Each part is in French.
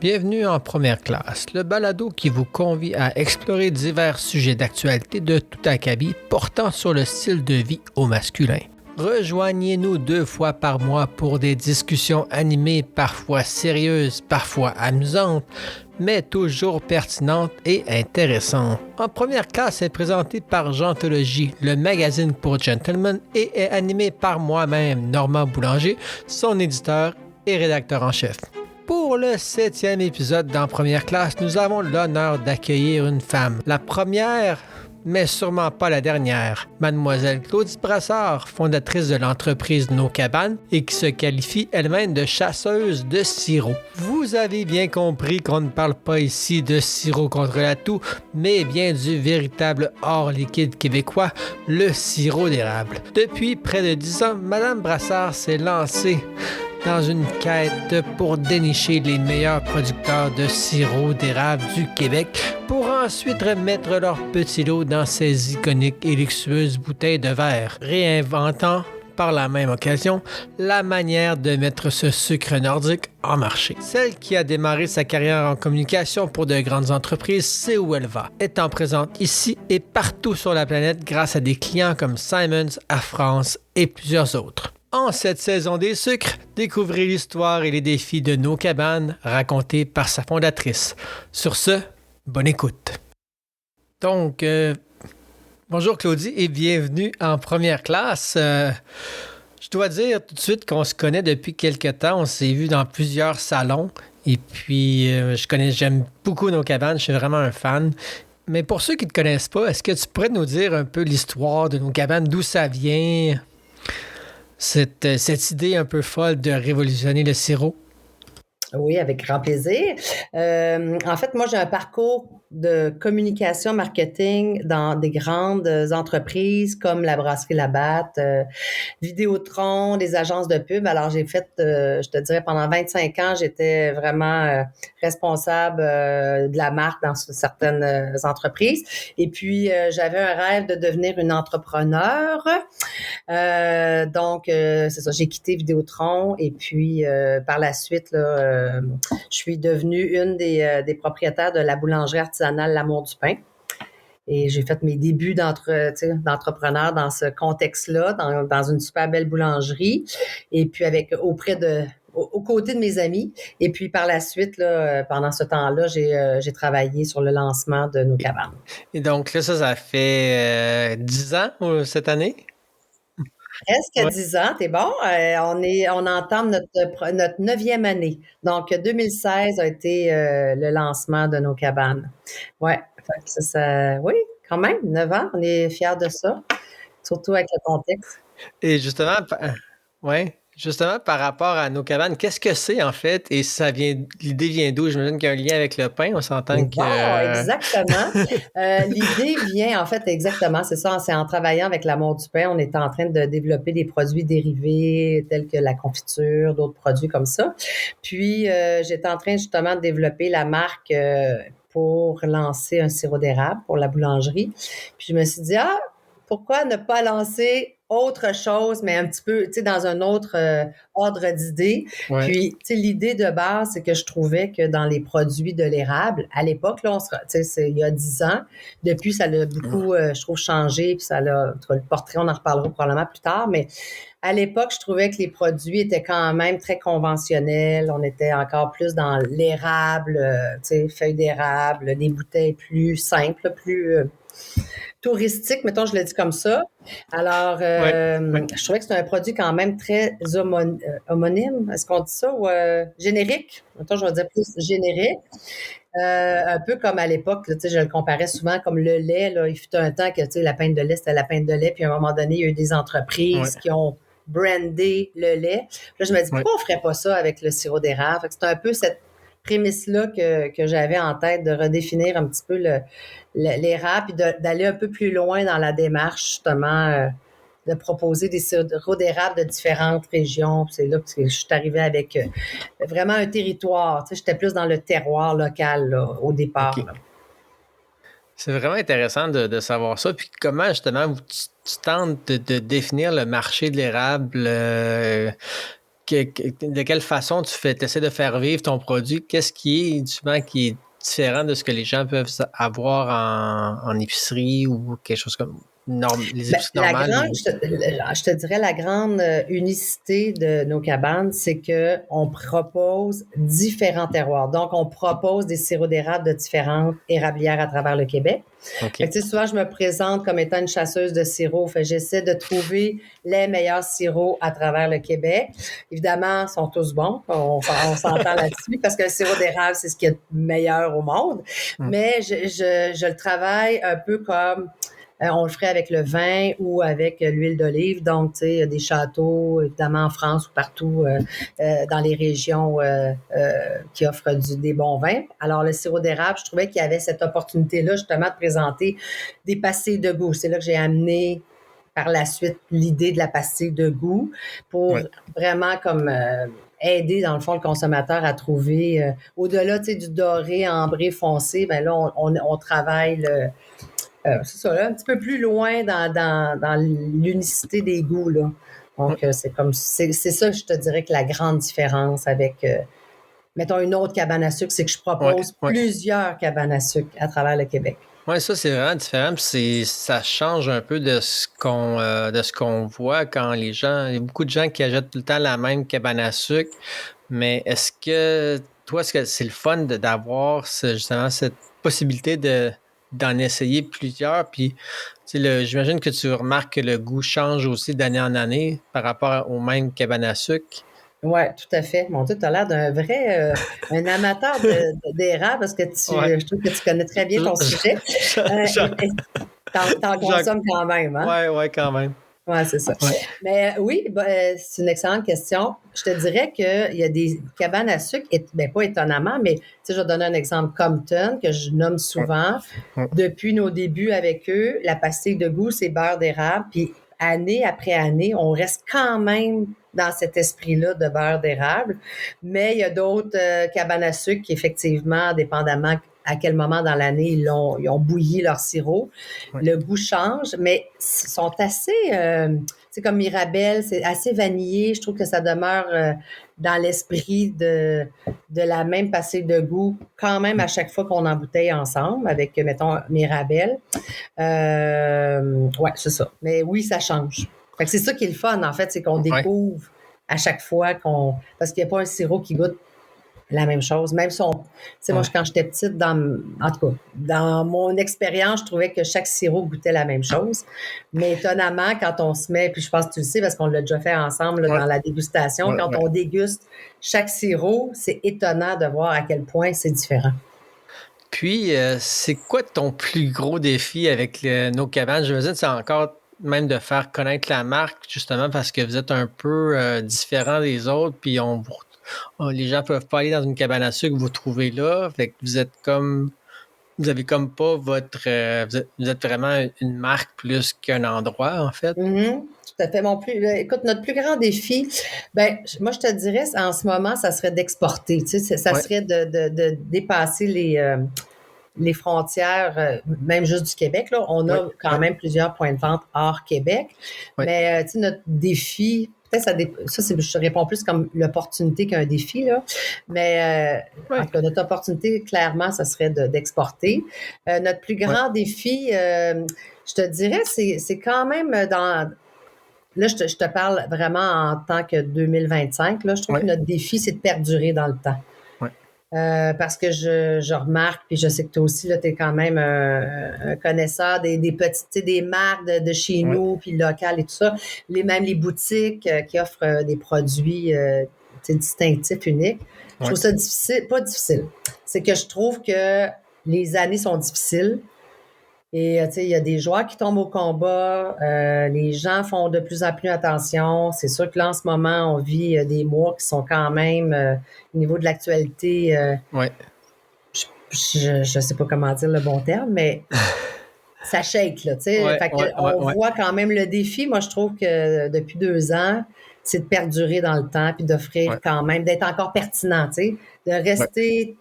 Bienvenue en première classe, le balado qui vous convie à explorer divers sujets d'actualité de tout acabit portant sur le style de vie au masculin. Rejoignez-nous 2 fois par mois pour des discussions animées, parfois sérieuses, parfois amusantes, mais toujours pertinentes et intéressantes. En première classe est présenté par Jeantologie, le magazine pour gentlemen, et est animé par moi-même, Normand Boulanger, son éditeur et rédacteur en chef. Pour le 7e épisode d'En première classe, nous avons l'honneur d'accueillir une femme. La première, mais sûrement pas la dernière. Mademoiselle Claudie Brassard, fondatrice de l'entreprise Nos Cabanes et qui se qualifie elle-même de chasseuse de sirop. Vous avez bien compris qu'on ne parle pas ici de sirop contre la toux, mais bien du véritable or liquide québécois, le sirop d'érable. Depuis près de 10 ans, Madame Brassard s'est lancée dans une quête pour dénicher les meilleurs producteurs de sirop d'érable du Québec pour ensuite remettre leur petit lot dans ces iconiques et luxueuses bouteilles de verre, réinventant par la même occasion la manière de mettre ce sucre nordique en marché. Celle qui a démarré sa carrière en communication pour de grandes entreprises sait où elle va, étant présente ici et partout sur la planète grâce à des clients comme Simons, Air France et plusieurs autres. En cette saison des sucres, découvrez l'histoire et les défis de Nos Cabanes racontés par sa fondatrice. Sur ce, bonne écoute. Donc, bonjour Claudie et bienvenue en première classe. Je dois dire tout de suite qu'on se connaît depuis quelques temps. On s'est vu dans plusieurs salons et puis j'aime beaucoup Nos Cabanes. Je suis vraiment un fan. Mais pour ceux qui ne te connaissent pas, est-ce que tu pourrais nous dire un peu l'histoire de Nos Cabanes, d'où ça vient? Cette idée un peu folle de révolutionner le sirop? Oui, avec grand plaisir. En fait, moi, j'ai un parcours de communication marketing dans des grandes entreprises comme la Brasserie Labatt, Vidéotron, des agences de pub. Alors, j'ai fait, je te dirais, pendant 25 ans, j'étais vraiment responsable de la marque dans certaines entreprises. Et puis, j'avais un rêve de devenir une entrepreneur. Donc, c'est ça, j'ai quitté Vidéotron et puis par la suite, là, je suis devenue une des propriétaires de la boulangerie artisanale L'Amour du pain. Et j'ai fait mes débuts d'entrepreneur dans ce contexte-là, dans une super belle boulangerie. Et puis aux côtés de mes amis. Et puis par la suite, là, pendant ce temps-là, j'ai travaillé sur le lancement de Nos Cabanes. Et donc là, ça fait 10 ans cette année? Presque 10 ans, t'es bon. On entame notre 9e année. Donc, 2016 a été le lancement de Nos Cabanes. Ouais, fait que oui, quand même, 9 ans, on est fiers de ça, surtout avec le contexte. Et justement, par rapport à Nos Cabanes, qu'est-ce que c'est en fait? Et l'idée vient d'où? J'imagine qu'il y a un lien avec le pain, on s'entend que... Bon, exactement. L'idée vient, en fait, exactement, c'est ça. C'est en travaillant avec l'Amour du pain, on était en train de développer des produits dérivés tels que la confiture, d'autres produits comme ça. Puis, j'étais en train justement de développer la marque pour lancer un sirop d'érable pour la boulangerie. Puis, je me suis dit, pourquoi ne pas lancer autre chose, mais un petit peu, tu sais, dans un autre ordre d'idée. Ouais. Puis, tu sais, l'idée de base, c'est que je trouvais que dans les produits de l'érable, à l'époque, là, tu sais, c'est il y a 10 ans, depuis, ça a beaucoup, je trouve, changé, puis ça l'a, en tout cas, le portrait, on en reparlera probablement plus tard, mais à l'époque, je trouvais que les produits étaient quand même très conventionnels. On était encore plus dans l'érable, tu sais, feuilles d'érable, des bouteilles plus simples, plus touristique, mettons, je le dis comme ça. Alors, je trouvais que c'était un produit quand même très homonyme. Est-ce qu'on dit ça? Ou générique? Mettons, je vais dire plus générique. Un peu comme à l'époque, là, tu sais, je le comparais souvent comme le lait. Là, il fut un temps que, tu sais, la pinte de lait, c'était la pinte de lait. Puis à un moment donné, il y a eu des entreprises qui ont brandé le lait. Puis là, je me dis, pourquoi on ferait pas ça avec le sirop d'érable? Fait que c'est un peu cette prémisse-là que j'avais en tête de redéfinir un petit peu l'érable puis d'aller un peu plus loin dans la démarche, justement, de proposer des sirops d'érable de différentes régions. Puis c'est là que je suis arrivée avec vraiment un territoire. Tu sais, j'étais plus dans le terroir local là, au départ. Okay. Là. C'est vraiment intéressant de savoir ça. Puis comment, justement, tu tentes de définir le marché de l'érable? de quelle façon tu essaies de faire vivre ton produit? Qu'est-ce qui est souvent qui est différent de ce que les gens peuvent avoir en épicerie ou quelque chose comme les Ben, épiceries normales? je te dirais la grande unicité de nos cabanes, c'est que on propose différents terroirs. Donc, on propose des sirops d'érable de différentes érablières à travers le Québec. OK. Fait que, tu sais, souvent, je me présente comme étant une chasseuse de sirops. Fait que j'essaie de trouver les meilleurs sirops à travers le Québec. Évidemment, ils sont tous bons. On s'entend là-dessus parce que le sirop d'érable, c'est ce qui est le meilleur au monde. Mais je le travaille un peu comme on le ferait avec le vin ou avec l'huile d'olive. Donc, tu sais, il y a des châteaux, évidemment, en France ou partout dans les régions qui offrent des bons vins. Alors, le sirop d'érable, je trouvais qu'il y avait cette opportunité-là, justement, de présenter des pastilles de goût. C'est là que j'ai amené par la suite l'idée de la pastille de goût pour vraiment comme aider, dans le fond, le consommateur à trouver, au-delà, tu sais, du doré, ambré, foncé, ben là, on travaille c'est ça, là, un petit peu plus loin dans l'unicité des goûts, là. Donc, c'est ça, je te dirais que la grande différence avec, mettons, une autre cabane à sucre, c'est que je propose plusieurs cabanes à sucre à travers le Québec. Oui, ça, c'est vraiment différent. Puis ça change un peu de ce qu'on voit quand il y a beaucoup de gens qui achètent tout le temps la même cabane à sucre. Mais est-ce que c'est le fun d'avoir justement cette possibilité d'en essayer plusieurs? Puis, tu sais, j'imagine que tu remarques que le goût change aussi d'année en année par rapport aux mêmes cabanes à sucre. Oui, tout à fait. Mon Dieu, tu as l'air d'un vrai un amateur d'érable parce que je trouve que tu connais très bien ton sujet. T'en consommes quand même, hein? Oui, quand même. Oui, c'est ça. Ouais. Mais oui, c'est une excellente question. Je te dirais qu'il y a des cabanes à sucre, pas étonnamment, mais je vais donner un exemple. Compton, que je nomme souvent. Depuis nos débuts avec eux, la pastille de goût, c'est beurre d'érable. Puis année après année, on reste quand même dans cet esprit-là de beurre d'érable. Mais il y a d'autres cabanes à sucre qui, effectivement, dépendamment à quel moment dans l'année ils ont bouilli leur sirop. Le goût change, mais ils sont assez, c'est comme Mirabelle, c'est assez vanillé. Je trouve que ça demeure dans l'esprit de la même pastille de goût quand même à chaque fois qu'on embouteille ensemble avec, mettons, Mirabelle. Ouais, c'est ça. Mais oui, ça change. Fait que c'est ça qui est le fun, en fait, c'est qu'on découvre à chaque fois parce qu'il n'y a pas un sirop qui goûte la même chose. Même si moi, quand j'étais petite, en tout cas, dans mon expérience, je trouvais que chaque sirop goûtait la même chose. Mais étonnamment, quand on se met, puis je pense que tu le sais parce qu'on l'a déjà fait ensemble là, dans la dégustation, quand on déguste chaque sirop, c'est étonnant de voir à quel point c'est différent. Puis, c'est quoi ton plus gros défi avec nos cabanes? Je me dis, c'est encore même de faire connaître la marque, justement, parce que vous êtes un peu différent des autres, puis les gens peuvent pas aller dans une cabane à sucre que vous trouvez là. Fait que vous avez comme pas vous êtes vraiment une marque plus qu'un endroit, en fait. Mm-hmm. Tout à fait. Écoute, notre plus grand défi, moi, je te dirais, en ce moment, ça serait d'exporter. Tu sais, ça serait de dépasser les frontières, même juste du Québec. Là, on a quand même plusieurs points de vente hors Québec. Mais tu sais, notre défi, peut-être je réponds plus comme l'opportunité qu'un défi. Là. Mais en tout cas, notre opportunité, clairement, ça serait d'exporter. Notre plus grand défi, je te dirais, c'est quand même dans... Là, je te parle vraiment en tant que 2025. Là, je trouve que notre défi, c'est de perdurer dans le temps. Parce que je remarque, puis je sais que toi aussi, tu es quand même un connaisseur des petites, des marques de chez nous, puis locales et tout ça. Même les boutiques qui offrent des produits distinctifs, uniques. Je trouve ça difficile, pas difficile. C'est que je trouve que les années sont difficiles. Et tu sais, il y a des joueurs qui tombent au combat, les gens font de plus en plus attention. C'est sûr que là, en ce moment, on vit des mois qui sont quand même, au niveau de l'actualité, je sais pas comment dire le bon terme, mais ça shake, là, tu sais. On voit quand même le défi. Moi, je trouve que depuis 2 ans, c'est de perdurer dans le temps puis d'offrir quand même, d'être encore pertinent, tu sais, de rester...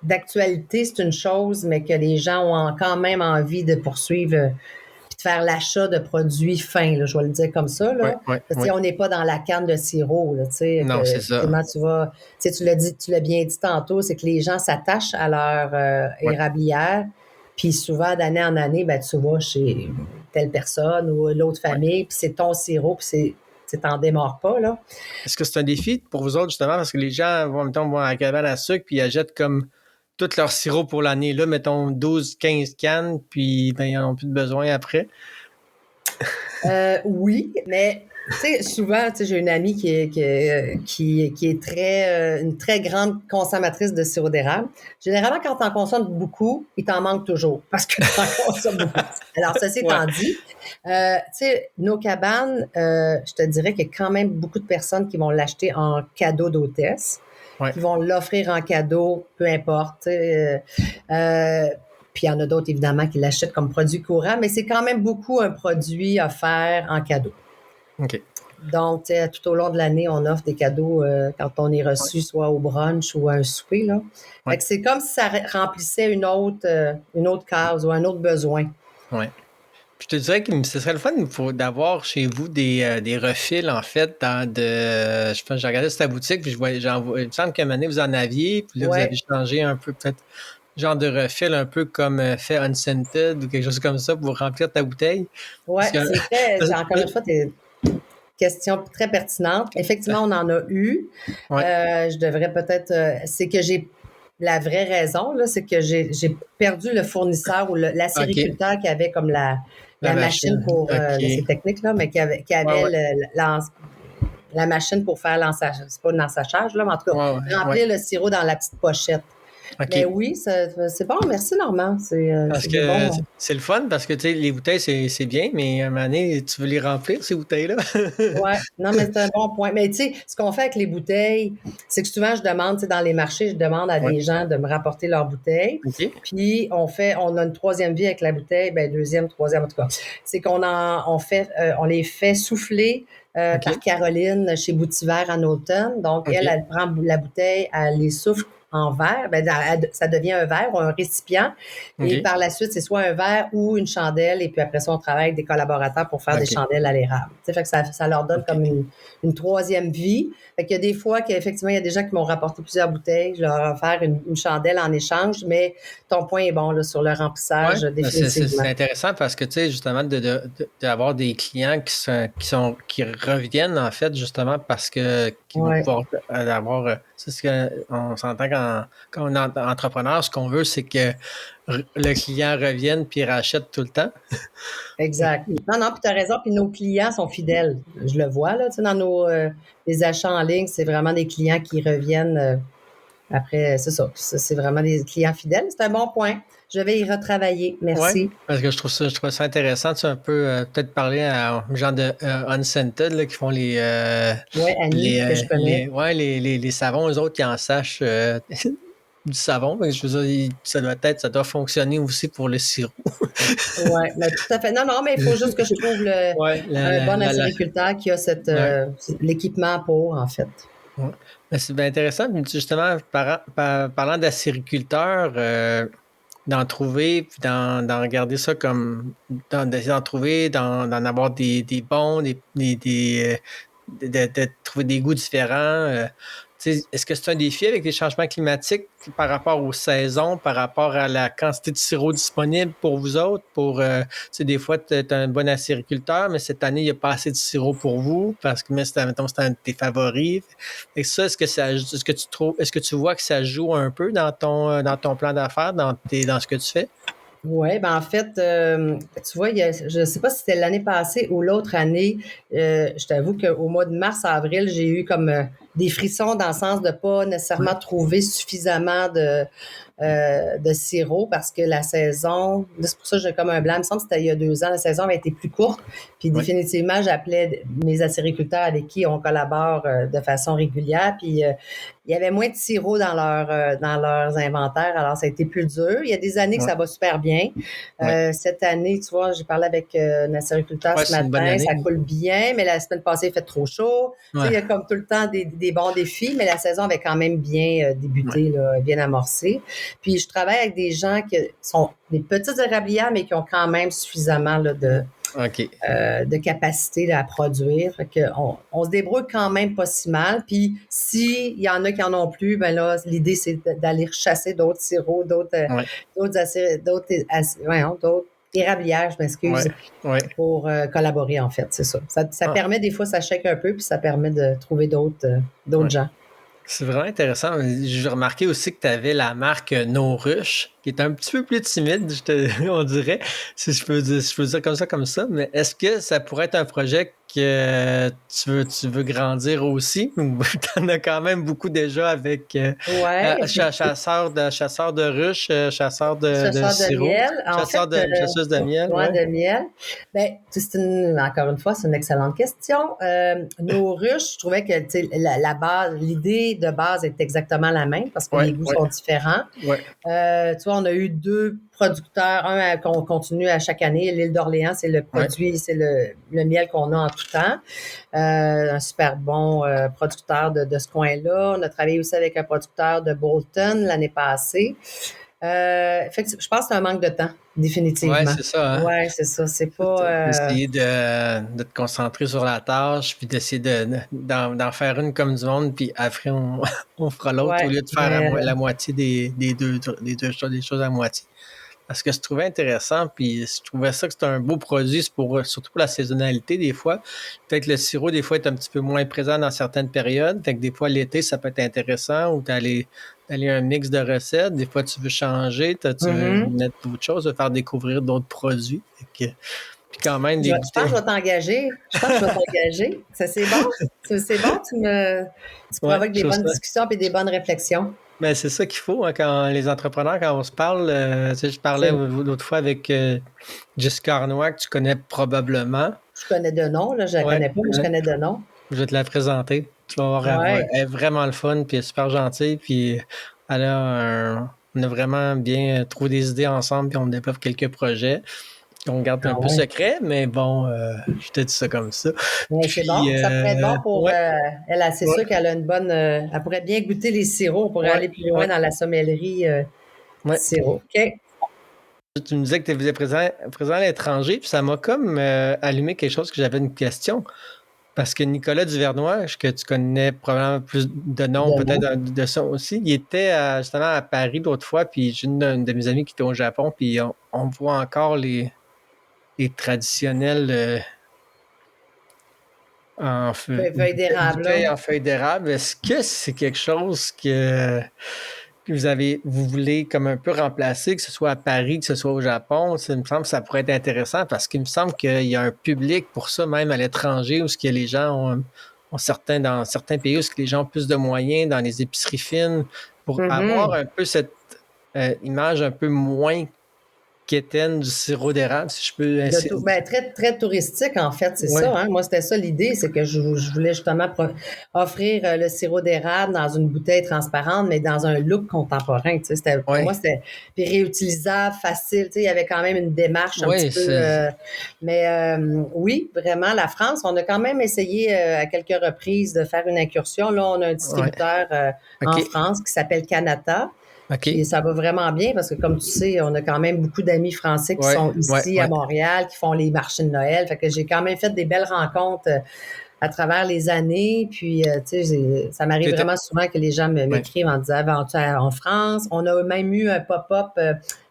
d'actualité, c'est une chose, mais que les gens ont quand même envie de poursuivre. puis de faire l'achat de produits fins, là, je vais le dire comme ça. Là. On n'est pas dans la canne de sirop. Là, non, c'est ça. Tu l'as bien dit tantôt, c'est que les gens s'attachent à leur érablière, puis souvent, d'année en année, ben, tu vas chez telle personne ou l'autre famille, puis c'est ton sirop, puis t'en démarres pas, là. Est-ce que c'est un défi pour vous autres, justement, parce que les gens vont à la cabane à sucre, puis ils achètent comme tout leur sirop pour l'année. Là, mettons 12, 15 cannes, puis ben, ils n'en ont plus de besoin après. Oui, mais souvent, j'ai une amie qui est une très grande consommatrice de sirop d'érable. Généralement, quand tu en consommes beaucoup, il t'en manque toujours parce que tu en consommes beaucoup. Alors, ceci étant dit, nos cabanes, je te dirais qu'il y a quand même beaucoup de personnes qui vont l'acheter en cadeau d'hôtesse, qui vont l'offrir en cadeau, peu importe. Puis il y en a d'autres, évidemment, qui l'achètent comme produit courant, mais c'est quand même beaucoup un produit offert en cadeau. OK. Donc, tout au long de l'année, on offre des cadeaux quand on est reçu, soit au brunch ou à un souper. Là. Fait que c'est comme si ça remplissait une autre case ou un autre besoin. Oui. Je te dirais que ce serait le fun d'avoir chez vous des refils, en fait, je pense que j'ai regardé sur ta boutique, puis il me semble qu'à un moment donné, vous en aviez, puis là, vous avez changé un peu, peut-être, genre de refil un peu comme fait Unscented ou quelque chose comme ça pour remplir ta bouteille. Oui, encore une fois, c'est une question très pertinente. Effectivement, on en a eu. Je devrais peut-être... c'est que j'ai... La vraie raison, là, c'est que j'ai perdu le fournisseur ou l'acériculteur qui avait comme la machine pour... c'est technique, là, mais qui avait la machine pour faire l'ensachage. C'est pas le l'ensachage, là, mais en tout cas, remplir le sirop dans la petite pochette. Okay. Mais oui, c'est bon. Merci, Normand. Parce que c'est le fun parce que tu sais, les bouteilles, c'est bien, mais à un moment donné, tu veux les remplir, ces bouteilles-là. Oui, non, mais c'est un bon point. Mais tu sais, ce qu'on fait avec les bouteilles, c'est que souvent, je demande, tu sais, dans les marchés, je demande à des gens de me rapporter leurs bouteilles. Okay. Puis, on a une troisième vie avec la bouteille, ben deuxième, troisième, en tout cas. C'est qu'on on les fait souffler par Caroline chez Boutiver en automne. Donc, elle prend la bouteille, elle les souffle en verre, ben, ça devient un verre ou un récipient. Et par la suite, c'est soit un verre ou une chandelle. Et puis après ça, on travaille avec des collaborateurs pour faire des chandelles à l'érable. Fait que ça leur donne comme une troisième vie. Fait qu'il y a des fois qu'effectivement, il y a des gens qui m'ont rapporté plusieurs bouteilles. Je leur ai offert une chandelle en échange, mais ton point est bon là, sur le remplissage, définitivement. C'est intéressant parce que, tu sais, justement, d'avoir des clients qui reviennent, en fait, justement, parce que qui vont pouvoir avoir... C'est ce qu'on s'entend quand on est entrepreneur, ce qu'on veut, c'est que le client revienne puis rachète tout le temps. Exact. Non, puis tu as raison, puis nos clients sont fidèles. Je le vois, là, tu sais, dans les achats en ligne, c'est vraiment des clients qui reviennent après, c'est ça. C'est vraiment des clients fidèles. C'est un bon point. Je vais y retravailler. Merci. Oui, parce que je trouve ça intéressant. Tu sais, un peu peut-être parler à gens de Unscented là, qui font les... Annie, que je connais. Les savons, eux autres, qui en sachent du savon. Je veux dire, ça doit fonctionner aussi pour le sirop. Oui, tout à fait. Non, mais il faut juste que je trouve un bon acériculteur qui a l'équipement pour, en fait. Ouais. C'est bien intéressant. Justement, parlant d'acériculteurs, d'en trouver, puis d'en regarder ça comme... d'en trouver, d'en avoir des bons, de trouver des goûts différents. Est-ce que c'est un défi avec les changements climatiques par rapport aux saisons, par rapport à la quantité de sirop disponible pour vous autres? Des fois, tu es un bon acériculteur, mais cette année, il n'y a pas assez de sirop pour vous parce que, c'est un de tes favoris. Et ça, est-ce que tu vois que ça joue un peu dans ton plan d'affaires, dans ce que tu fais? Oui, ben en fait, tu vois, je ne sais pas si c'était l'année passée ou l'autre année, je t'avoue qu'au mois de mars-avril, j'ai eu comme des frissons dans le sens de pas nécessairement trouver suffisamment de sirop parce que la saison, c'est pour ça que j'ai comme un blanc, il me semble que c'était il y a 2 ans, la saison avait été plus courte, puis définitivement, j'appelais mes acériculteurs avec qui on collabore de façon régulière, puis il y avait moins de sirop dans leurs inventaires, alors ça a été plus dur. Il y a des années que ça va super bien. Cette année, tu vois, j'ai parlé avec un acériculteur ce matin, ça coule bien, mais la semaine passée, il fait trop chaud. Il y a comme tout le temps des des bons défis, mais la saison avait quand même bien débuté, là, bien amorcé. Puis je travaille avec des gens qui sont des petites érablières, mais qui ont quand même suffisamment là, OK. de capacité là, à produire. Fait que on se débrouille quand même pas si mal. Puis s'il y en a qui en ont plus, ben là, l'idée, c'est d'aller chasser d'autres sirops, d'autres érablières, je m'excuse, pour collaborer, en fait, c'est ça. Ça permet, des fois, ça shake un peu, puis ça permet de trouver d'autres gens. C'est vraiment intéressant. J'ai remarqué aussi que tu avais la marque No Rush, qui est un petit peu plus timide, on dirait, si je peux dire comme ça. Mais est-ce que ça pourrait être un projet que tu veux grandir aussi? Ou t'en as quand même beaucoup déjà avec chasseur de ruches, chasseur de sirop, miel. chasseuse de miel. De miel. Ben, encore une fois, c'est une excellente question. Nos ruches, je trouvais que la base, l'idée de base est exactement la même parce que les goûts sont différents. Ouais. Tu vois, on a eu 2 producteurs, un qu'on continue à chaque année. L'île d'Orléans, c'est le produit, c'est le miel qu'on a en tout temps. Un super bon producteur de ce coin-là. On a travaillé aussi avec un producteur de Bolton l'année passée. Effectivement, je pense que c'est un manque de temps, définitivement. Oui, c'est ça. Hein? Oui, c'est ça. C'est pas. Essayer de te concentrer sur la tâche, puis d'essayer d'en faire une comme du monde, puis après, on fera l'autre au lieu de faire la moitié des choses à moitié. Parce que je trouvais intéressant, puis je trouvais ça que c'était un beau produit, surtout pour la saisonnalité des fois. Peut-être le sirop, des fois, est un petit peu moins présent dans certaines périodes. Fait que des fois, l'été, ça peut être intéressant, ou d'aller un mix de recettes. Des fois, tu veux changer, tu veux mettre d'autres choses, faire découvrir d'autres produits. Fait que, puis quand même, je pense que je vais t'engager. C'est bon. C'est bon, tu provoques des bonnes discussions et des bonnes réflexions. Ben, c'est ça qu'il faut, hein, quand les entrepreneurs, quand on se parle. Je parlais l'autre fois avec Jessica Arnois, que tu connais probablement. Je connais de nom, là, je la connais pas, mais je connais de nom. Je vais te la présenter. Tu vas voir, elle est vraiment le fun, puis elle est super gentille, puis on a vraiment bien trouvé des idées ensemble, puis on développe quelques projets. On garde un peu secret, mais bon, je te dis ça comme ça. Mais c'est bon, ça pourrait être bon pour elle. C'est sûr qu'elle a une bonne. Elle pourrait bien goûter les sirops pour aller plus loin dans la sommellerie sirop. OK. Tu me disais que tu étais présent à l'étranger, puis ça m'a comme allumé quelque chose que j'avais une question. Parce que Nicolas Duvernois, que tu connais probablement plus de noms, peut-être de ça aussi, il était justement à Paris l'autre fois, puis j'ai une de mes amies qui était au Japon, puis on voit encore les traditionnels en feuilles d'érable. En feuilles d'érable. Est-ce que c'est quelque chose que vous voulez comme un peu remplacer, que ce soit à Paris, que ce soit au Japon? Ça me semble que ça pourrait être intéressant parce qu'il me semble qu'il y a un public pour ça, même à l'étranger, où les gens ont dans certains pays où les gens ont plus de moyens, dans les épiceries fines, pour avoir un peu cette image un peu moins quétaine du sirop d'érable, si je peux ainsi dire. Très, très touristique, en fait, c'est ça. Hein? Moi, c'était ça l'idée, c'est que je voulais justement offrir le sirop d'érable dans une bouteille transparente, mais dans un look contemporain. Pour moi, c'était réutilisable, facile. Il y avait quand même une démarche un petit peu. Mais oui, vraiment, la France, on a quand même essayé à quelques reprises de faire une incursion. Là, on a un distributeur en France qui s'appelle Kanata. Okay. Et ça va vraiment bien parce que, comme tu sais, on a quand même beaucoup d'amis français qui sont ici à Montréal, qui font les marchés de Noël. Fait que j'ai quand même fait des belles rencontres à travers les années. Puis, tu sais, ça m'arrive vraiment souvent que les gens m'écrivent en disant en France. On a même eu un pop-up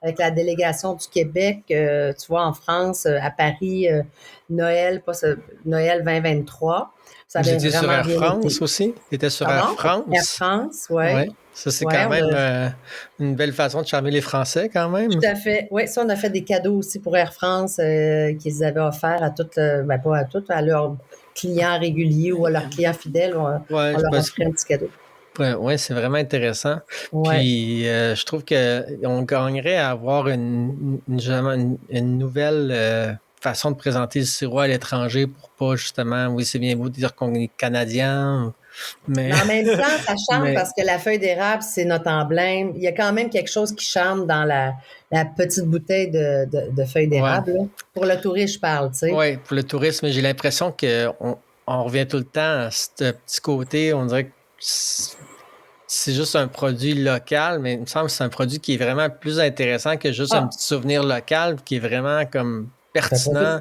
avec la délégation du Québec, tu vois, en France, à Paris, Noël 2023. Vous étiez sur Air France aussi? Tu étais sur Air France? Air France, oui. Ça, c'est quand même une belle façon de charmer les Français, quand même. Tout à fait. Oui, ça, on a fait des cadeaux aussi pour Air France qu'ils avaient offerts à toutes, pas à toutes, à leurs clients réguliers ou à leurs clients fidèles. On leur offrait un petit cadeau. Oui, c'est vraiment intéressant. Puis, je trouve qu'on gagnerait à avoir une nouvelle façon de présenter le sirop à l'étranger pour pas justement, oui, c'est bien beau de dire qu'on est Canadien, mais en même temps, ça charme parce que la feuille d'érable, c'est notre emblème. Il y a quand même quelque chose qui charme dans la petite bouteille de feuille d'érable. Là. Pour le tourisme, je parle, tu sais. Oui, pour le tourisme, j'ai l'impression qu'on revient tout le temps à ce petit côté, on dirait c'est juste un produit local, mais il me semble que c'est un produit qui est vraiment plus intéressant que juste un petit souvenir local qui est vraiment comme C'est un produit pertinent.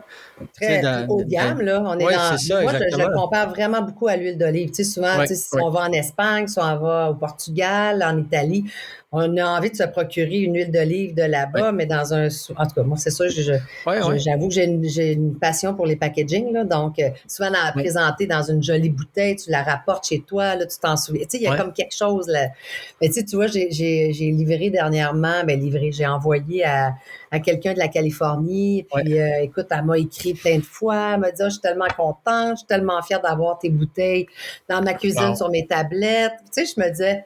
très haut de gamme, là. On est Oui, c'est ça, moi, je exactement. le compare vraiment beaucoup à l'huile d'olive. Tu sais, souvent, Oui, tu sais, si oui, on va en Espagne, si on va au Portugal, en Italie, on a envie de se procurer une huile d'olive de oui. là-bas, mais dans un... En tout cas, moi, c'est ça, Oui, oui, j'avoue que j'ai une passion pour les packaging, là. Donc, souvent, oui, présenter dans une jolie bouteille, tu la rapportes chez toi, là, tu t'en souviens. Tu sais, il y a oui. comme quelque chose, là. Mais tu vois, j'ai livré dernièrement, j'ai envoyé à quelqu'un de la Californie. Oui. Puis, écoute, elle m'a écrit plein de fois. Elle m'a dit, ah, je suis tellement contente, je suis tellement fière d'avoir tes bouteilles dans ma cuisine Wow. sur mes tablettes. Tu sais, je me disais,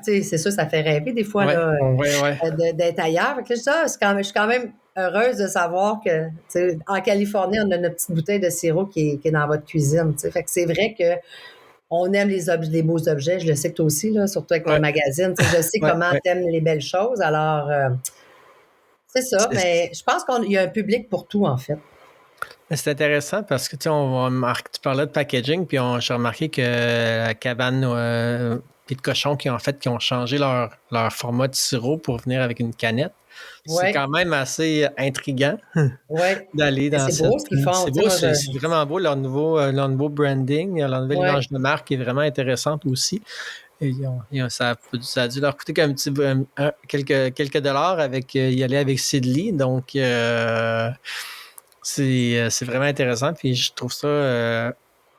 c'est sûr, ça fait rêver des fois Oui, là, oui, oui. d'être ailleurs. Fait que là, je dis, ah, je suis quand même heureuse de savoir que, tu sais, en Californie, on a notre petite bouteille de sirop qui est dans votre cuisine. Tu sais. Fait que c'est vrai que on aime les beaux objets. Je le sais que toi aussi, là, surtout avec ton Oui, magazine. Tu sais, je sais oui, comment oui. tu aimes les belles choses. Alors, c'est ça, mais je pense qu'il y a un public pour tout, en fait. C'est intéressant parce que tu parlais de packaging, puis j'ai remarqué que la cabane puis de cochon qui ont changé leur format de sirop pour venir avec une canette. C'est Oui, quand même assez intriguant oui. d'aller Mais dans c'est beau cette. ce qu'ils font. C'est Tu sais, beau, moi, c'est vraiment beau leur nouveau branding, leur nouvelle ouais. image de marque est vraiment intéressante aussi. Et ça a dû leur coûter comme quelques dollars avec y aller avec Sidley. Donc, c'est vraiment intéressant. Puis je trouve ça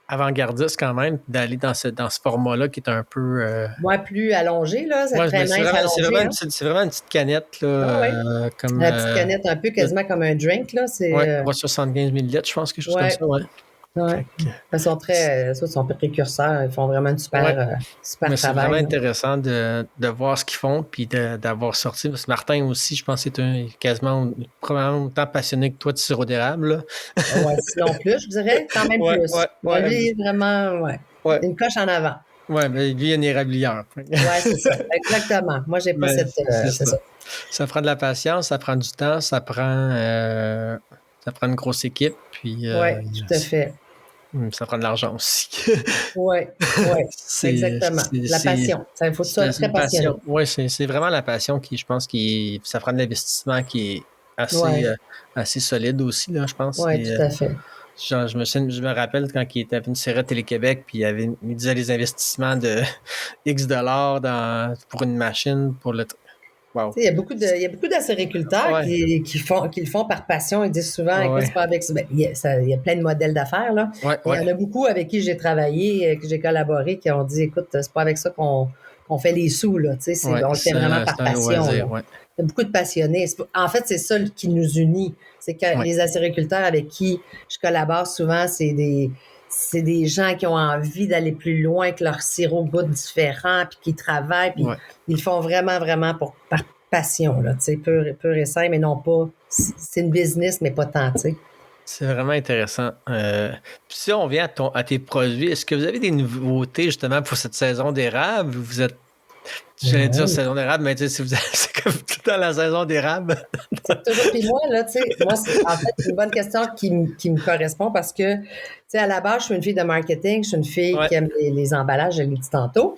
avant-gardiste quand même d'aller dans ce format-là qui est un peu. Moi, plus allongé, là, c'est Ouais, très mais mince allongé, hein? c'est vraiment une petite canette là, Ah oui. comme La petite canette, un peu de- quasiment comme un drink, là. ouais, 375 millilitres, je pense, quelque chose comme Ouais, ça, ouais. ouais. Fait que, Ils sont précurseurs. Ils font vraiment une ouais. super Mais c'est vraiment travail, là. intéressant de voir ce qu'ils font puis d'avoir sorti. Parce que Martin aussi, je pense que c'est quasiment probablement autant passionné que toi de sirop d'érable. Là. Ouais, sinon plus, je dirais, quand même Ouais, plus. ouais, Ouais, ouais. lui, vraiment, ouais. Ouais, Une coche en avant. ouais, mais lui, il y a une érablière. Ouais, c'est ça. Exactement. Moi, j'ai pas Mais cette. c'est C'est ça. ça. Ça prend de la patience, ça prend du temps, ça prend une grosse équipe, puis Ouais, tout à fait. ça prend de l'argent aussi. Ouais, ouais, c'est, exactement. c'est, La c'est, passion. Il faut que tu sois c'est très une passion. passionné. Oui, c'est vraiment la passion qui, je pense, ça prend de l'investissement qui est Ouais, assez solide aussi, là, je pense. ouais, tout à fait. Genre, je me rappelle quand il était venu à Télé-Québec, puis il disait les investissements de X dollars pour une machine, pour le. Wow. Tu sais, il y a beaucoup d'acériculteurs Ouais, qui le font par passion. Ils disent souvent, écoute, ouais, c'est pas avec ça. Ben, il y a plein de modèles d'affaires, là. ouais, Mais il y en ouais. a beaucoup avec qui j'ai travaillé, que j'ai collaboré, qui ont dit, écoute, c'est pas avec ça qu'on fait les sous, là. Tu sais, Ouais, on le fait vraiment par c'est un passion, là. loisir, ouais. Il y a beaucoup de passionnés. En fait, c'est ça qui nous unit. C'est que Ouais, les acériculteurs avec qui je collabore souvent, c'est des gens qui ont envie d'aller plus loin, que leur sirop goûte différent, puis qui travaillent, puis ouais. ils le font vraiment, vraiment par passion, là, tu sais, pur et simple, mais non pas. C'est une business, mais pas tant, tu sais. C'est vraiment intéressant. Puis si on vient à tes produits, est-ce que vous avez des nouveautés justement pour cette saison d'érable? Vous êtes, j'allais dire Ouais. saison d'érable, mais tu sais, si c'est comme tout dans la saison d'érable. C'est toujours. Puis moi, là, tu sais, en fait, c'est une bonne question qui me correspond parce que, tu sais, à la base, je suis une fille de marketing, je suis une fille Ouais, qui aime les emballages, je l'ai dit tantôt.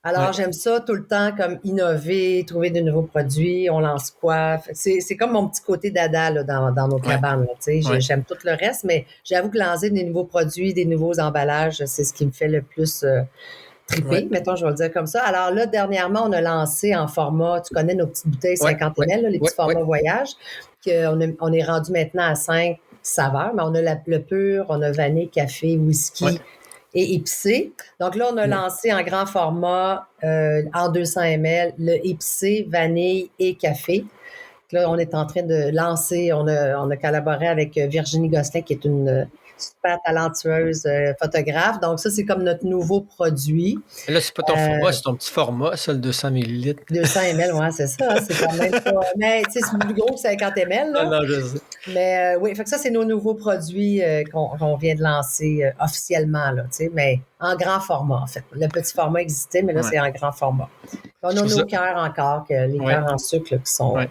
Alors, ouais, j'aime ça tout le temps, comme innover, trouver de nouveaux produits, on lance quoi. Fait que c'est comme mon petit côté dada là, dans nos ouais, cabanes. Là, tu sais. ouais, J'aime tout le reste, mais j'avoue que lancer des nouveaux produits, des nouveaux emballages, c'est ce qui me fait le plus ouais, triper, mettons, je vais le dire comme ça. Alors là, dernièrement, on a lancé en format, tu connais nos petites bouteilles ouais, 50 ouais, ml, là, les ouais, petits formats ouais, voyage, on est rendu maintenant à 5 saveurs, mais on a le pur, on a vanille, café, ouais, whisky et épicé. Donc là, on a ouais. lancé en grand format, en 200 ml, le épicé, vanille et café. Là, on est en train de lancer, on a collaboré avec Virginie Gosselin, qui est une super talentueuse photographe. Donc, ça, c'est comme notre nouveau produit. Mais là, c'est pas ton format, c'est ton petit format, ça, le 200 millilitres. 200 ml, ouais, c'est ça. Hein, c'est quand même pas. Mais, tu sais, c'est plus gros que 50 ml, Non, là. non, je sais. Mais oui, fait que ça, c'est nos nouveaux produits qu'on vient de lancer officiellement, là, tu sais, mais en grand format, en fait. Le petit format existait, mais là, Ouais. c'est en grand format. On Je a trouve nos ça, cœurs encore, les ouais, cœurs en sucre là, ouais.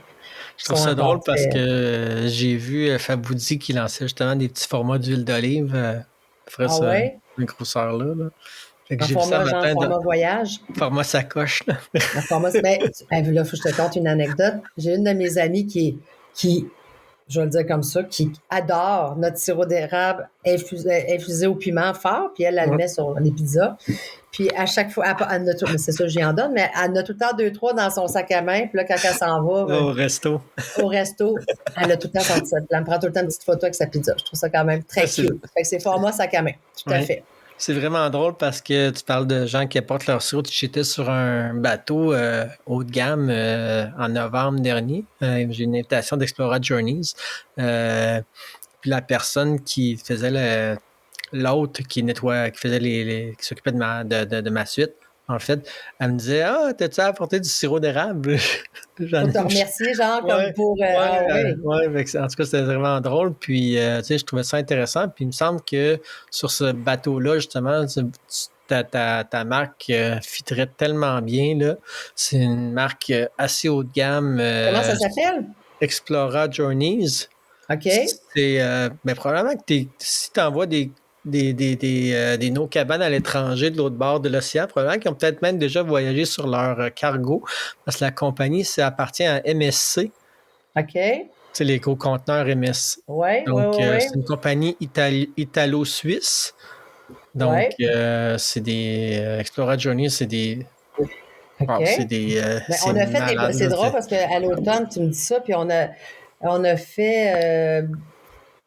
Je qui trouve sont ça drôle encore parce très. que j'ai vu Faboudi qui lançait justement des petits formats d'huile d'olive. Ferait Ah ce ouais? une grosseur-là. Là. Fait que En j'ai vu ça format, un genre, matin format voyage. format sacoche, là. En format, ben, là, faut que je te conte une anecdote. J'ai une de mes amies qui, je vais le dire comme ça, qui adore notre sirop d'érable infusé au piment fort, puis elle le Ouais. met sur les pizzas. Puis à chaque fois, mais c'est ça, j'y en donne, mais elle en a tout le temps 2, 3 dans son sac à main. Puis là, quand elle s'en va Au resto. au resto, elle a tout le temps son petit, elle me prend tout le temps une petite photo avec sa pizza. Je trouve ça quand même très C'est cute. Fait que c'est format sac à main, tout à ouais. fait. C'est vraiment drôle parce que tu parles de gens qui apportent leur sirop. J'étais sur un bateau haut de gamme en novembre dernier. J'ai une invitation d'Explora Journeys. Puis la personne qui faisait l'hôte qui nettoie, qui faisait qui s'occupait de ma suite, en fait, elle me disait: Ah, t'as-tu apporté du sirop d'érable? Pour te remercier, genre, Ouais, comme pour. Ah oui. ouais, en tout cas, c'était vraiment drôle. Puis, tu sais, je trouvais ça intéressant. Puis, il me semble que sur ce bateau-là, justement, ta marque fitterait tellement bien, là. C'est une marque assez haut de gamme, Comment ça s'appelle? Explora Journeys. OK. C'est ben, probablement que si tu envoies des no-cabanes à l'étranger de l'autre bord de l'océan, probablement qu'ils ont peut-être même déjà voyagé sur leur cargo, parce que la compagnie, ça appartient à MSC, OK. c'est les gros-conteneurs MSC. Oui, oui, Donc, oui, c'est oui. une compagnie italo-suisse. Donc, Oui. c'est des Explora Journey, c'est des... OK. Wow, Ben, c'est on a fait malade, c'est là. drôle parce qu'à l'automne, tu me dis ça, puis on a fait,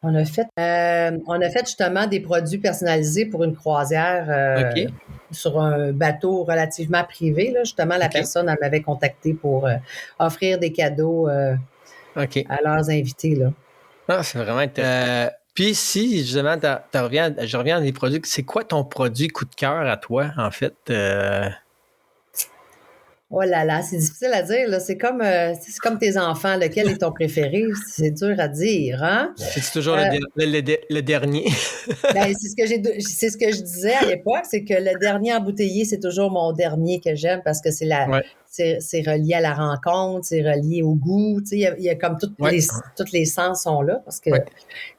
on a fait justement des produits personnalisés pour une croisière OK, sur un bateau relativement privé. Là. Justement, la OK, personne, elle m'avait contacté pour offrir des cadeaux OK. à leurs invités. Là. Ah, c'est vraiment intéressant. Puis si, justement, je reviens à des produits, c'est quoi ton produit coup de cœur à toi, en fait? Oh là là, c'est difficile à dire. Là. C'est comme tes enfants. Lequel est ton préféré? C'est dur à dire. Hein? C'est toujours Euh, le dernier. Ben, c'est ce que je disais à l'époque, c'est que le dernier embouteillé, c'est toujours mon dernier que j'aime parce que Ouais, c'est relié à la rencontre, c'est relié au goût, tu sais, il y a comme ouais, toutes les sens sont là parce que ouais,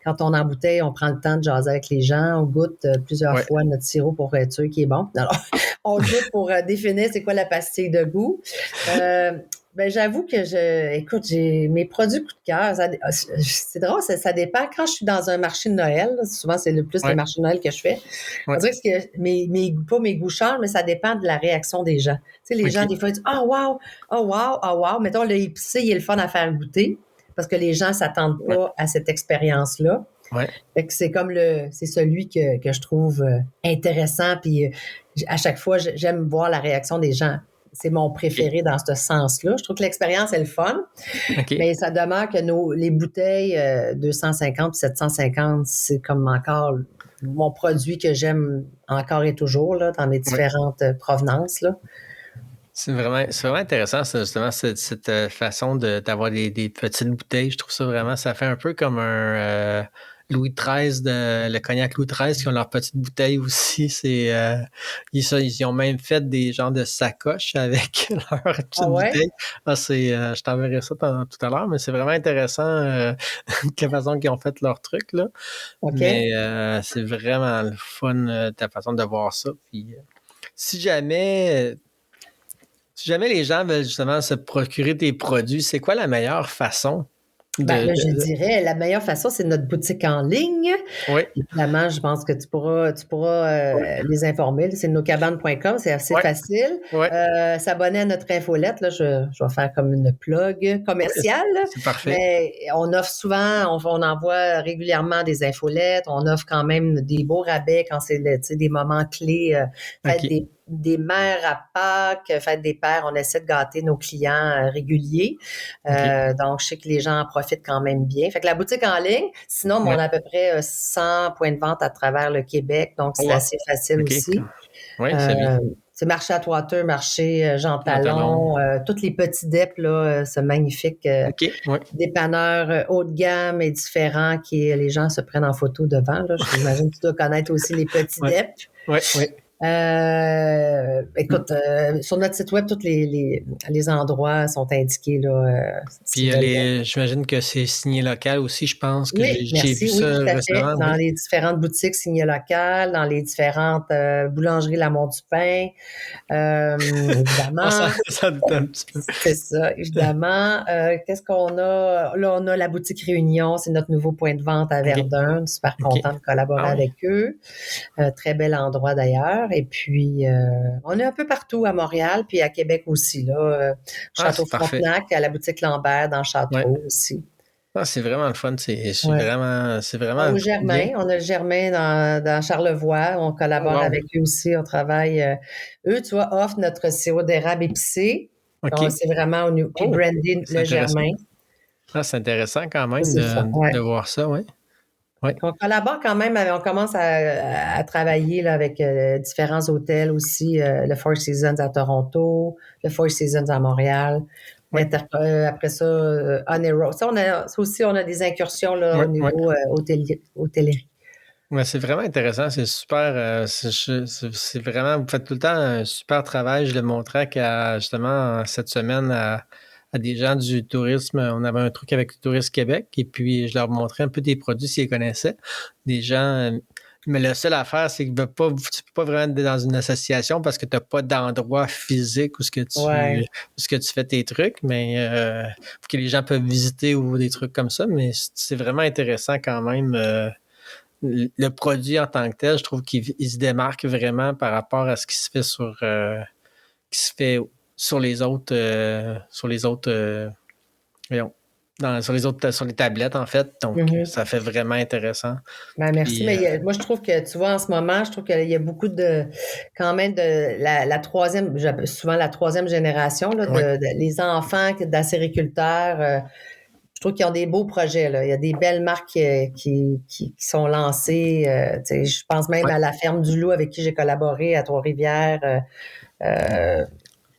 quand on embouteille, on prend le temps de jaser avec les gens, on goûte plusieurs ouais. fois notre sirop pour être sûr qu'il est bon. Alors, on le goûte pour définir c'est quoi la pastille de goût. Euh, ben, j'avoue que écoute, j'ai mes produits coup de cœur. C'est drôle, ça dépend. Quand je suis dans un marché de Noël, là, souvent c'est le plus les Ouais, marchés de Noël que je fais. On ouais. dirait que pas mes goûts changent, mais ça dépend de la réaction des gens. Tu sais, les gens, OK. des fois, ils disent ah, wow, oh, wow, oh, wow. Mettons, le épicé, il est le fun à faire goûter parce que les gens s'attendent Ouais, pas à cette expérience-là. ouais. Fait que c'est celui que je trouve intéressant. Puis à chaque fois, j'aime voir la réaction des gens. C'est mon OK. préféré dans ce sens-là. Je trouve que l'expérience est le fun, OK. mais ça demeure que les bouteilles 250 et 750, c'est comme encore mon produit que j'aime encore et toujours là, dans mes Ouais. différentes provenances. Là. C'est vraiment intéressant, ça, justement, cette façon d'avoir des petites bouteilles. Je trouve ça vraiment, ça fait un peu comme un Louis XIII, le cognac Louis XIII qui ont leurs petites bouteilles aussi. Ils ont même fait des genres de sacoches avec leurs Ah petites ouais? bouteilles. Ah, je t'enverrai ça tout à l'heure, mais c'est vraiment intéressant de quelle façon qu'ils ont fait leur truc, là. OK. Mais c'est vraiment le fun, ta façon de voir ça. Puis, si jamais si jamais les gens veulent justement se procurer des produits, c'est quoi la meilleure façon Ben, de, là, je de- de- dirais, la meilleure façon, c'est notre boutique en ligne. Oui, Évidemment, je pense que tu pourras les informer. C'est nocabanes.com, c'est assez oui, facile. oui, S'abonner à notre infolette, là, je vais faire comme une plug oui, commerciale. c'est parfait. Mais on offre souvent, on envoie régulièrement des infolettes. On offre quand même des beaux rabais quand c'est tu sais, des moments clés. Faites OK. des mères à Pâques, faites des pères. On essaie de gâter nos clients réguliers. OK. Donc, je sais que les gens en profitent quand même bien. Fait que la boutique en ligne, sinon, on Ouais. a à peu près 100 points de vente à travers le Québec, donc Oh, c'est wow. assez facile OK. aussi. Oui, c'est bien. Euh, c'est marché à Toiteux, marché Jean Jean Talon. Talon, tous les petits DEP, là, ce magnifique OK. Oui. dépanneur haut de gamme et différent les gens se prennent en photo devant. Là. J'imagine que tu dois connaître aussi les petits Oui. DEP. Oui. Oui. Écoute, sur notre site web, tous les endroits sont indiqués, là, Puis s'ils veulent. j'imagine que c'est signé local aussi, je pense que Oui, j'ai vu merci. Oui, ça tout à fait. récemment, Dans oui. les différentes boutiques signées locales, dans les différentes boulangeries L'Amour du Pain, On évidemment. s'en doute un petit peu. C'est ça, évidemment. Qu'est-ce qu'on a? Là, on a la boutique Réunion, c'est notre nouveau point de vente à OK. Verdun. Super OK. content de collaborer Ah oui. avec eux. Très bel endroit d'ailleurs. Et puis, on est un peu partout à Montréal, puis à Québec aussi. Là, Ah, Château c'est parfait. Frontenac, à la boutique Lambert dans Ouais. Château aussi. Ah, c'est vraiment le fun. Ouais. C'est vraiment Au bien. Germain, on a le Germain dans Charlevoix. On Oh, collabore wow. avec eux aussi. On travaille. Eux, tu vois, offrent notre sirop d'érable épicé. Donc, OK. c'est vraiment au niveau. Puis Oh, branding c'est le intéressant. Germain. Ah, c'est intéressant quand Ça, même c'est le fun. Ouais. de voir ça, oui. Oui. On collabore quand même. On commence à travailler là, avec différents hôtels aussi. Le Four Seasons à Toronto, le Four Seasons à Montréal. Oui. Après ça, Onero. Ça aussi, on a des incursions là, Oui. au Oui. niveau hôtellerie. Ouais, c'est vraiment intéressant, c'est super. C'est vraiment, vous faites tout le temps un super travail. Je le montrais justement cette semaine à des gens du tourisme. On avait un truc avec le Tourisme Québec et puis je leur montrais un peu des produits s'ils connaissaient. Des gens. Mais la seule affaire, c'est que tu peux pas vraiment être dans une association parce que tu n'as pas d'endroit physique Ouais. où ce que tu fais tes trucs, mais que les gens peuvent visiter ou des trucs comme ça. Mais c'est vraiment intéressant quand même. Le produit en tant que tel, je trouve qu'il se démarque vraiment par rapport à ce qui se fait qui se fait sur les autres voyons, sur les tablettes en fait. Donc Mhm. ça fait vraiment intéressant. Ben, merci, Puis mais moi je trouve que tu vois en ce moment, je trouve qu'il y a beaucoup de quand même de la troisième, j'appelle souvent la troisième génération là, oui, les enfants d'acériculteurs, je trouve qu'ils ont des beaux projets là. Il y a des belles marques qui sont lancées. Tu sais, je pense même ouais. à la ferme du Loup avec qui j'ai collaboré à Trois-Rivières.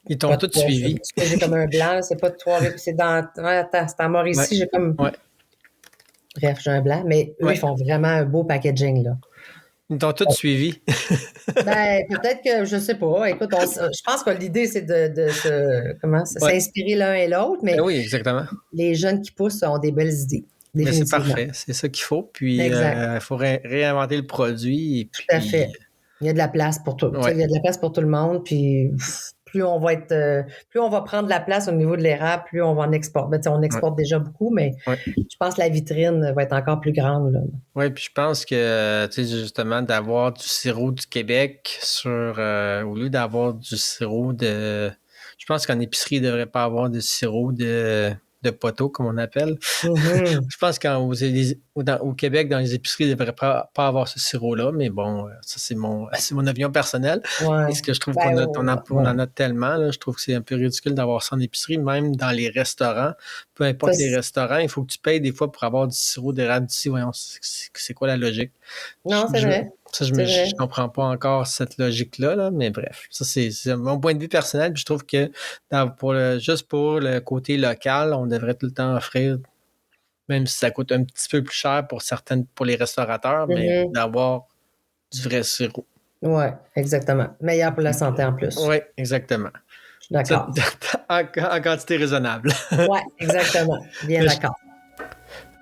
Ils t'ont Pas de tous quoi, suivi. j'ai comme un blanc, c'est pas de Trois-Rivières, c'est attends, c'est en Ouais, Mauricie, j'ai comme ouais, bref, j'ai un blanc, mais eux ils ouais. font vraiment un beau packaging là. Ils t'ont tous suivi. Ben, peut-être que, je sais pas. Écoute, je pense que l'idée, c'est Ouais. s'inspirer l'un et l'autre, Ben mais oui, exactement. les jeunes qui poussent ont des belles idées, Mais c'est définitivement. parfait, c'est ça qu'il faut. Puis Exact, il faut réinventer le produit et tout à puis fait. Il y a de la place pour tout. Tu sais, ouais, il y a de la place pour tout le monde, puis plus on va prendre de la place au niveau de l'érable, plus on va en exporter. Ben, tu sais, on ouais, exporte déjà beaucoup, mais ouais. je pense que la vitrine va être encore plus grande, là. Oui, puis je pense que, tu sais, justement, d'avoir du sirop du Québec au lieu d'avoir du sirop de. Je pense qu'en épicerie, il ne devrait pas avoir de sirop de poteau, comme on appelle. Mhm. Je pense qu'au Québec, dans les épiceries, il ne devrait pas avoir ce sirop-là, mais bon, ça, c'est mon opinion personnelle. Ouais. Et ce que je trouve Ben, on ouais. en a tellement, là, je trouve que c'est un peu ridicule d'avoir ça en épicerie, même dans les restaurants. Peu Ça, importe les restaurants, il faut que tu payes des fois pour avoir du sirop d'érable d'ici. Voyons, c'est quoi la logique? non, c'est vrai. C'est vrai. Je comprends pas encore cette logique-là, là, mais bref, ça c'est mon point de vue personnel. Puis je trouve que juste pour le côté local, on devrait tout le temps offrir, même si ça coûte un petit peu plus cher pour les restaurateurs, mais Mhm. d'avoir du vrai sirop. Ouais, exactement. Meilleur pour la santé en plus. Oui, exactement. Je suis d'accord. En quantité raisonnable. Ouais, exactement. Bien Mais d'accord.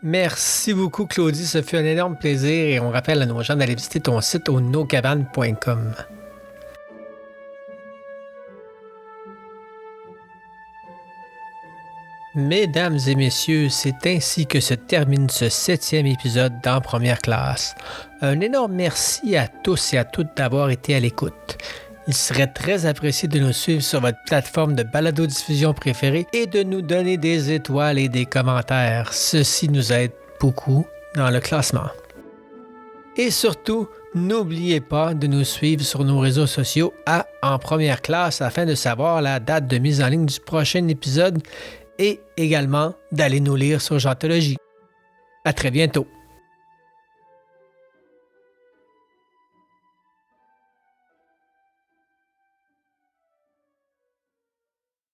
merci beaucoup, Claudie. Ce fut un énorme plaisir et on rappelle à nos gens d'aller visiter ton site au nocabanes.com. Mesdames et messieurs, c'est ainsi que se termine ce 7e épisode d'En Première Classe. Un énorme merci à tous et à toutes d'avoir été à l'écoute. Il serait très apprécié de nous suivre sur votre plateforme de balado-diffusion préférée et de nous donner des étoiles et des commentaires. Ceci nous aide beaucoup dans le classement. Et surtout, n'oubliez pas de nous suivre sur nos réseaux sociaux à En Première Classe afin de savoir la date de mise en ligne du prochain épisode et également d'aller nous lire sur Gentologie. À très bientôt.